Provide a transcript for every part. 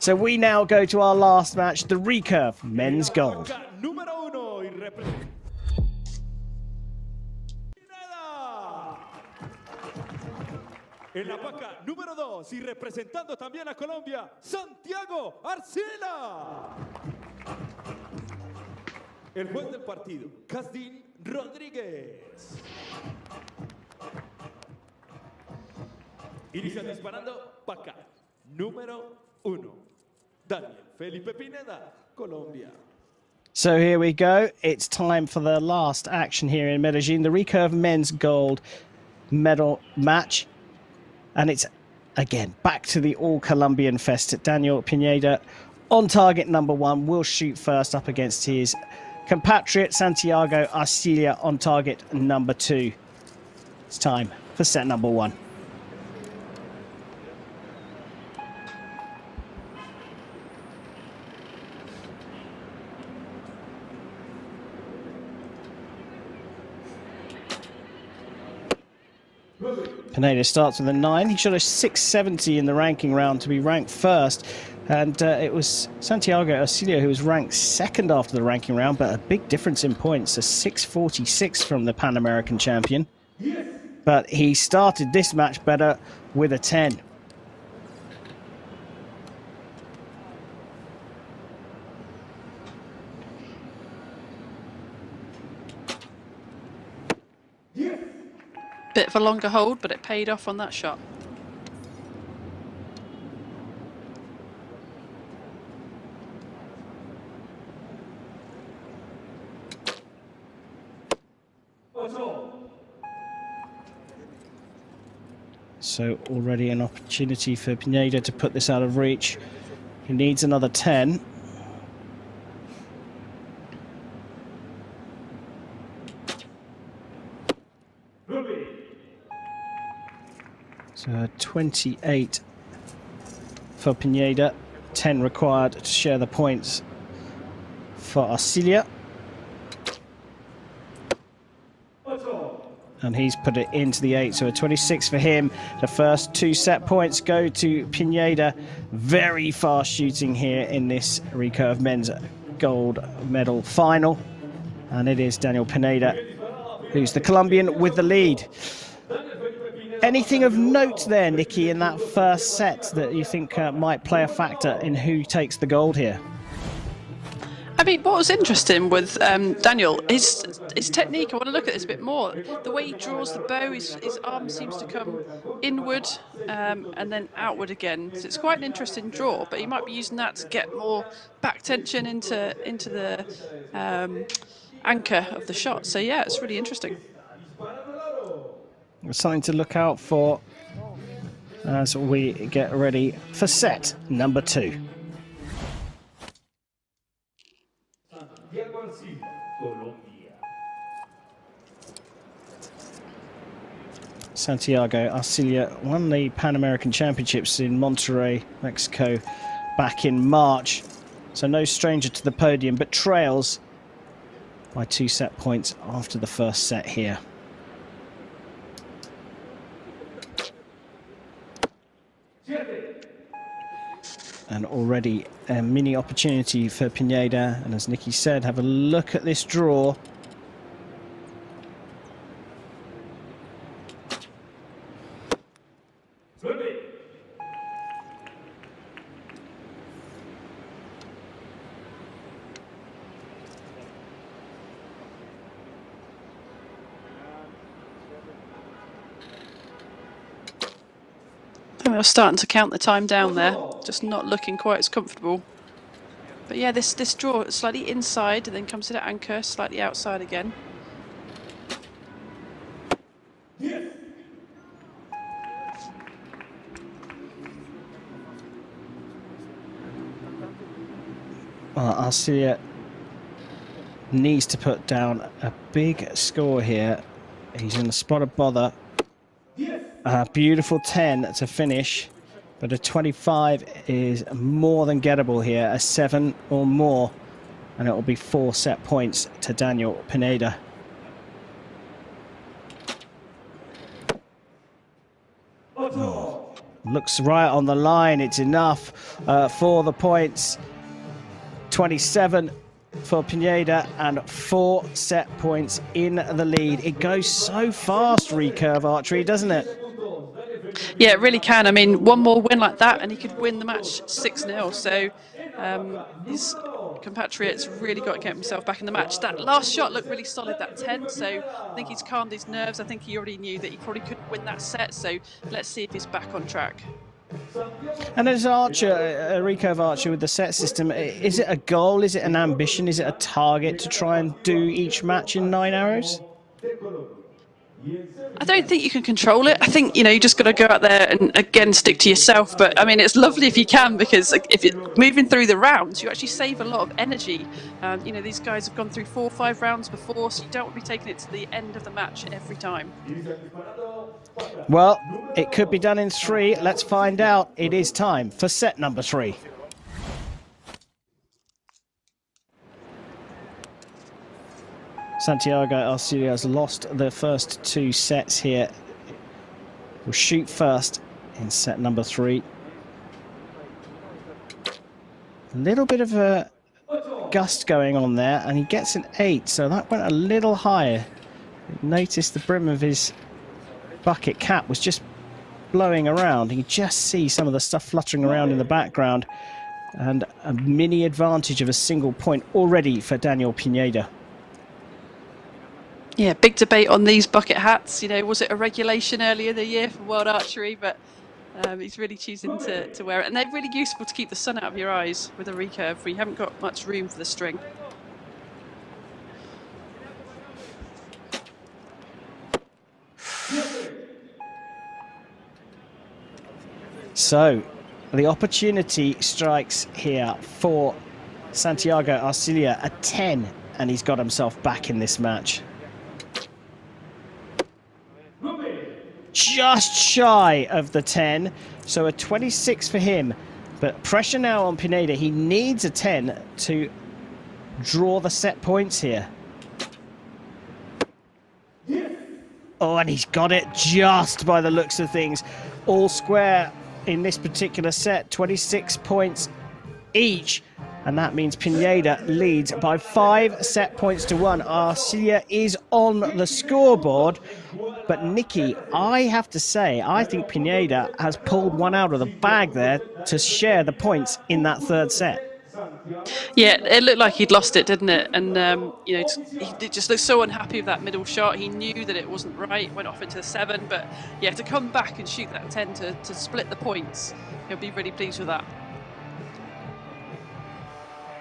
So we now go to our last match, the recurve men's gold. En la paca número 2 y representando también a Colombia, Santiago, Arcila. El juez del partido, Casdín Rodríguez. Inicia disparando paca número 1. Daniel Felipe Pineda, Colombia. So here we go. It's time for the last action here in Medellin, the recurve men's gold medal match. And it's, again, back to the all-Colombian fest. Daniel Pineda on target number 1 will shoot first up against his compatriot Santiago Arcila on target number 2. It's time for set number 1. Pineda starts with a 9. He shot a 670 in the ranking round to be ranked first. And it was Santiago Arcila who was ranked second after the ranking round, but a big difference in points, a 646 from the Pan American champion. But he started this match better with a 10. Bit of a longer hold, but it paid off on that shot. So already an opportunity for Pineda to put this out of reach. He needs another 10. So 28 for Pineda, 10 required to share the points for Arcila. And he's put it into the 8, so a 26 for him. The first 2 set points go to Pineda. Very fast shooting here in this recurve men's gold medal final. And it is Daniel Pineda who's the Colombian with the lead. Anything of note there, Nikki, in that first set that you think might play a factor in who takes the gold here? I mean, what was interesting with Daniel, his technique, I want to look at this a bit more. The way he draws the bow, his arm seems to come inward and then outward again. So it's quite an interesting draw, but he might be using that to get more back tension into the anchor of the shot. So yeah, it's really interesting. Something to look out for as we get ready for set number 2. Santiago Arcila won the Pan American Championships in Monterrey, Mexico back in March. So no stranger to the podium, but trails by 2 set points after the first set here. And already a mini opportunity for Pineda. And as Nikki said, have a look at this draw. I was starting to count the time down there, just not looking quite as comfortable. But yeah, this draw is slightly inside and then comes to the anchor, slightly outside again. Well, Arcila needs to put down a big score here. He's in the spot of bother. A beautiful 10 to finish, but a 25 is more than gettable here. A 7 or more, and it will be 4 set points to Daniel Pineda. Oh, Looks right on the line. It's enough for the points. 27 for Pineda and 4 set points in the lead. It goes so fast, recurve archery, doesn't it? Yeah, it really can. I mean, one more win like that and he could win the match 6-0. So his compatriots really got to get himself back in the match. That last shot looked really solid, that 10. So I think he's calmed his nerves. I think he already knew that he probably couldn't win that set. So let's see if he's back on track. And as an archer, a recurve archer with the set system, is it a goal? Is it an ambition? Is it a target to try and do each match in 9 arrows? I don't think you can control it. I think, you know, you just got to go out there and, again, stick to yourself. But, I mean, it's lovely if you can, because if you're moving through the rounds, you actually save a lot of energy. You know, these guys have gone through 4 or 5 rounds before, so you don't want to be taking it to the end of the match every time. Well, it could be done in 3. Let's find out. It is time for set number 3. Santiago Arcila has lost the first 2 sets here. Will shoot first in set number 3. A little bit of a gust going on there, and he gets an 8, so that went a little higher. Notice the brim of his bucket cap was just blowing around. You can just see some of the stuff fluttering around in the background, and a mini advantage of a single point already for Daniel Pineda. Yeah, big debate on these bucket hats. You know, was it a regulation earlier in the year for World Archery? But he's really choosing to wear it. And they're really useful to keep the sun out of your eyes with a recurve, where you haven't got much room for the string. So, the opportunity strikes here for Santiago Arcila, a 10, and he's got himself back in this match. Just shy of the 10, so a 26 for him. But pressure now on Pineda. He needs a 10 to draw the set points here. Oh, and he's got it just by the looks of things. All square in this particular set, 26 points each. And that means Pineda leads by 5 set points to 1. Arcila is on the scoreboard. But Nikki, I have to say, I think Pineda has pulled one out of the bag there to share the points in that 3rd set. Yeah, it looked like he'd lost it, didn't it? And, you know, he just looked so unhappy with that middle shot. He knew that it wasn't right, went off into the 7. But, yeah, to come back and shoot that 10 to split the points, he'll be really pleased with that.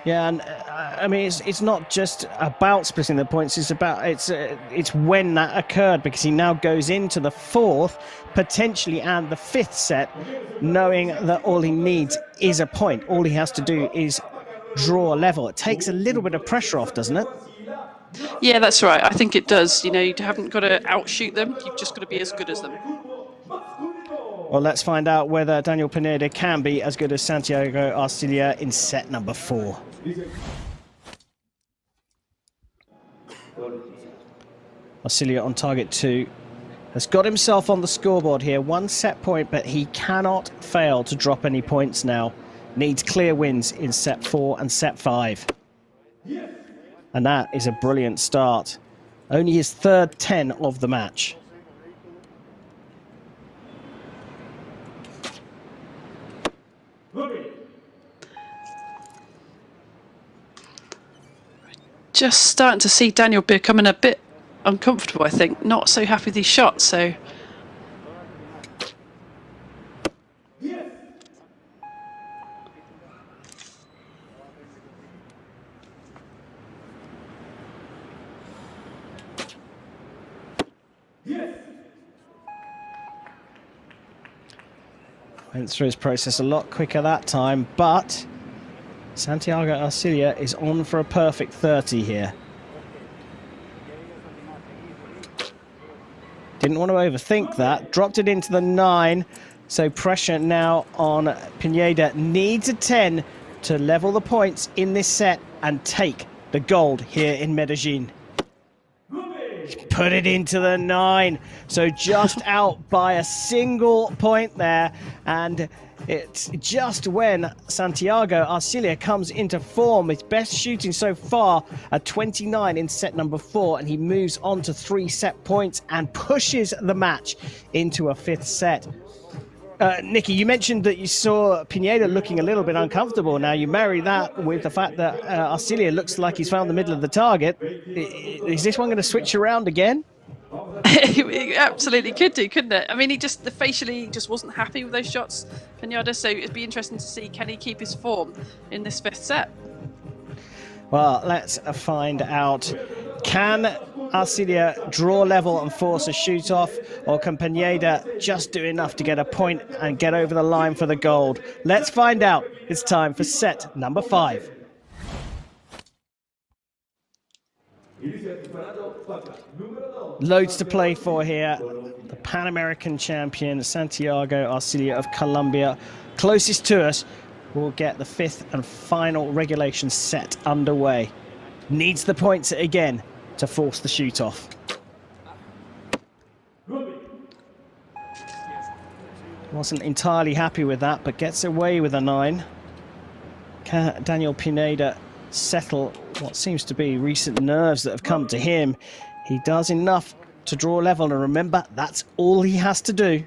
Yeah, and I mean, it's not just about splitting the points. It's when that occurred, because he now goes into the 4th, potentially, and the 5th set, knowing that all he needs is a point. All he has to do is draw a level. It takes a little bit of pressure off, doesn't it? Yeah, that's right. I think it does. You know, you haven't got to outshoot them. You've just got to be as good as them. Well, let's find out whether Daniel Pineda can be as good as Santiago Arcila in set number 4. Arcila on target 2 has got himself on the scoreboard here. 1 set point, but he cannot fail to drop any points now. Needs clear wins in set 4 and set 5. And that is a brilliant start. Only his 3rd 10 of the match. Just starting to see Daniel becoming a bit uncomfortable, I think. Not so happy with these shots, so... Went through his process a lot quicker that time, but Santiago Arcila is on for a perfect 30 here. Didn't want to overthink that. Dropped it into the 9. So pressure now on Pineda. Needs a 10 to level the points in this set and take the gold here in Medellin. Put it into the 9. So just out by a single point there. And it's just when Santiago Arcila comes into form. His best shooting so far at 29 in set number 4. And he moves on to 3 set points and pushes the match into a 5th set. Nikki, you mentioned that you saw Pineda looking a little bit uncomfortable. Now, you marry that with the fact that Arcila looks like he's found the middle of the target. Is this one going to switch around again? It absolutely could do, couldn't it? I mean, the facially just wasn't happy with those shots, Pineda, so it'd be interesting to see, can he keep his form in this 5th set? Well, let's find out. Can Arcila draw level and force a shoot off, or can Pineda just do enough to get a point and get over the line for the gold? Let's find out. It's time for set number 5. Loads to play for here. The Pan American champion, Santiago Arcila of Colombia, closest to us, will get the 5th and final regulation set underway. Needs the points again to force the shoot off. Wasn't entirely happy with that, but gets away with a 9. Can Daniel Pineda settle what seems to be recent nerves that have come to him? He does enough to draw level, and remember, that's all he has to do.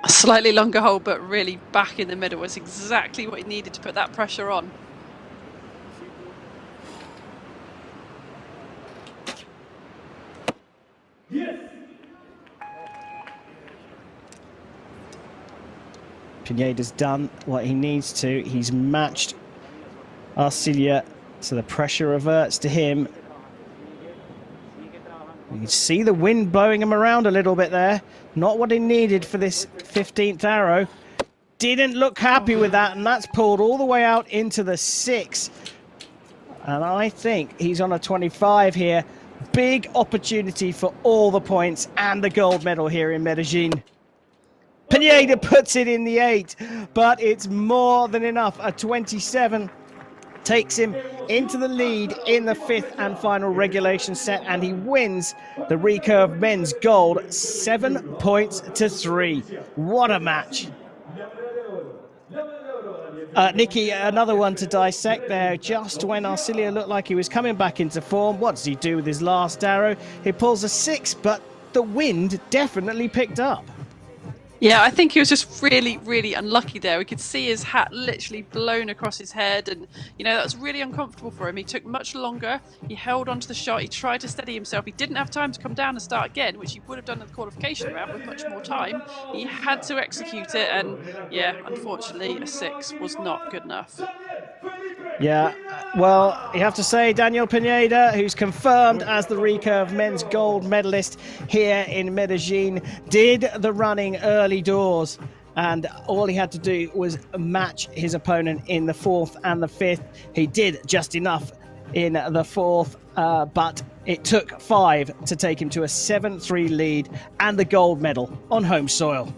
A slightly longer hole, but really back in the middle was exactly what he needed to put that pressure on. Pineda's done what he needs to. He's matched Arcila, so the pressure reverts to him. You can see the wind blowing him around a little bit there. Not what he needed for this 15th arrow. Didn't look happy with that, and that's pulled all the way out into the 6. And I think he's on a 25 here. Big opportunity for all the points and the gold medal here in Medellin. Pineda puts it in the 8, but it's more than enough. A 27 takes him into the lead in the 5th and final regulation set, and he wins the recurve men's gold 7 points to 3. What a match. Nikki, another one to dissect there. Just when Arcila looked like he was coming back into form, what does he do with his last arrow? He pulls a 6, but the wind definitely picked up. Yeah, I think he was just really, really unlucky there. We could see his hat literally blown across his head, and that was really uncomfortable for him. He took much longer. He held onto the shot. He tried to steady himself. He didn't have time to come down and start again, which he would have done in the qualification round with much more time. He had to execute it, and yeah, unfortunately, a 6 was not good enough. Yeah, well, you have to say Daniel Pineda, who's confirmed as the recurve men's gold medalist here in Medellin, did the running early doors, and all he had to do was match his opponent in the 4th and the 5th. He did just enough in the 4th, but it took 5 to take him to a 7-3 lead and the gold medal on home soil.